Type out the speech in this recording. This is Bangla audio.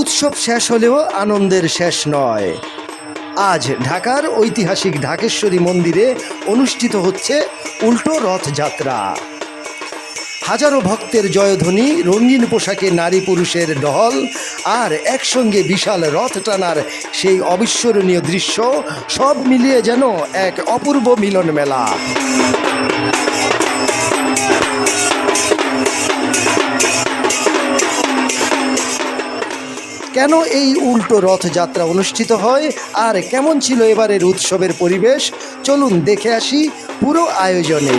উৎসব শেষ হলেও আনন্দের শেষ নয়। আজ ঢাকার ঐতিহাসিক ঢাকেশ্বরী মন্দিরে অনুষ্ঠিত হচ্ছে উল্টো রথযাত্রা। হাজারো ভক্তের জয়ধ্বনি, রঙিন পোশাকে নারী পুরুষের ঢল, আর একসঙ্গে বিশাল রথ টানার সেই অবিস্মরণীয় দৃশ্য, সব মিলিয়ে যেন এক অপূর্ব মিলন মেলা। কেন এই উল্টো রথযাত্রা অনুষ্ঠিত হয় আর কেমন ছিল এবারের উৎসবের পরিবেশ, চলুন দেখে আসি পুরো আয়োজনে।